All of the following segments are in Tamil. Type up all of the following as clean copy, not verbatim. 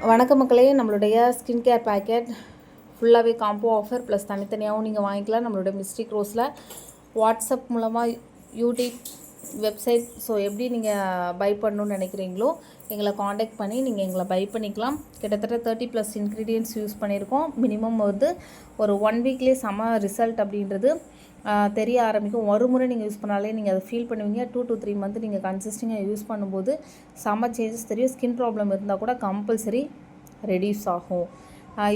வணக்கம் மக்களே, நம்மளுடைய ஸ்கின் கேர் பேக்கெட் ஃபுல்லாகவே காம்போ ஆஃபர் ப்ளஸ் தனித்தனியாகவும் நீங்கள் வாங்கிக்கலாம். நம்மளுடைய மிஸ்டிக் ரோஸில் வாட்ஸ்அப் மூலமாக யூடியூப் வெப்சைட் எப்படி நீங்கள் பை பண்ணணுன்னு நினைக்கிறீங்களோ எங்களை காண்டாக்ட் பண்ணி நீங்கள் எங்களை பை பண்ணிக்கலாம். கிட்டத்தட்ட 30+ இன்க்ரீடியன்ட்ஸ் யூஸ் பண்ணியிருக்கோம். மினிமம் ஒரு 1 வீக்லேயே செம ரிசல்ட் அப்படின்றது தெரிய ஆரம்பிக்கும். ஒரு முறை நீங்கள் யூஸ் பண்ணாலே நீங்கள் அதை ஃபீல் பண்ணுவீங்க. 2 to 3 மந்த் நீங்கள் கன்சிஸ்டிங்காக யூஸ் பண்ணும்போது செம்ம சேஞ்சஸ் தெரியும். ஸ்கின் ப்ராப்ளம் இருந்தால் கூட கம்பல்சரி ரெடியூஸ் ஆகும்.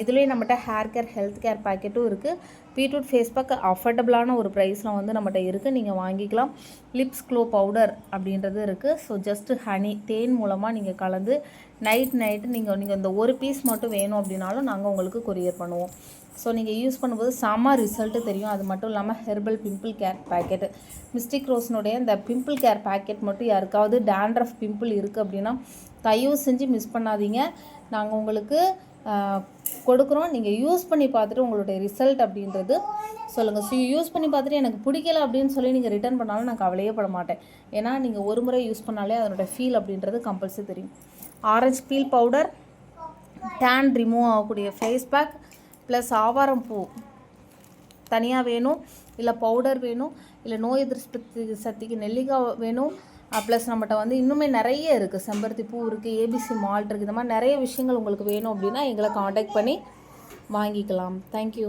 இதுலேயே நம்மகிட்ட ஹேர் கேர் ஹெல்த் கேர் பேக்கெட்டும் இருக்குது. பீட்ரூட் ஃபேஸ் பேக் அஃபோர்டபுளான ஒரு ப்ரைஸில் நம்மகிட்ட இருக்குது, நீங்கள் வாங்கிக்கலாம். லிப்ஸ் க்ளோ பவுடர் அப்படின்றது இருக்குது. ஸோ ஜஸ்ட்டு ஹனி தேன் மூலமாக நீங்கள் கலந்து நைட்டு நீங்கள் இந்த ஒரு பீஸ் மட்டும் வேணும் அப்படின்னாலும் நாங்கள் உங்களுக்கு கொரியர் பண்ணுவோம். ஸோ நீங்கள் யூஸ் பண்ணும்போது செம்ம ரிசல்ட்டு தெரியும். அது மட்டும் இல்லாமல் herbal pimple care packet, Mystic ரோஸ்னுடைய இந்த பிம்பிள் கேர் பேக்கெட் மட்டும் யாருக்காவது டேண்ட்ரஃப் பிம்பிள் இருக்குது அப்படின்னா தயவு செஞ்சு மிஸ் பண்ணாதீங்க. நாங்கள் உங்களுக்கு கொடுக்குறோம். நீங்கள் யூஸ் பண்ணி பார்த்துட்டு உங்களுடைய ரிசல்ட் அப்படின்றது சொல்லுங்கள். ஸோ யூஸ் பண்ணி பார்த்துட்டு எனக்கு பிடிக்கல அப்படின்னு சொல்லி நீங்கள் ரிட்டர்ன் பண்ணாலும் நான் கவலையே பட மாட்டேன். ஏன்னா நீங்கள் ஒரு முறை யூஸ் பண்ணாலே அதனோட ஃபீல் அப்படின்றது கம்பல்சரி தெரியும். Orange peel powder, tan remove ஆகக்கூடிய ஃபேஸ் பேக் ப்ளஸ் ஆவாரம் பூ தனியாக வேணும், இல்லை பவுடர் வேணும், இல்லை நோய் எதிர்ப்பு சக்திக்கு நெல்லிக்காய் வேணும். ப்ளஸ் நம்மகிட்ட இன்னுமே நிறைய இருக்குது. செம்பருத்தி பூ இருக்குது, ஏபிசி மால்ட் இருக்குது. இந்த மாதிரி நிறைய விஷயங்கள் உங்களுக்கு வேணும் அப்படின்னா எங்களை காண்டாக்ட் பண்ணி வாங்கிக்கலாம். தேங்க்யூ.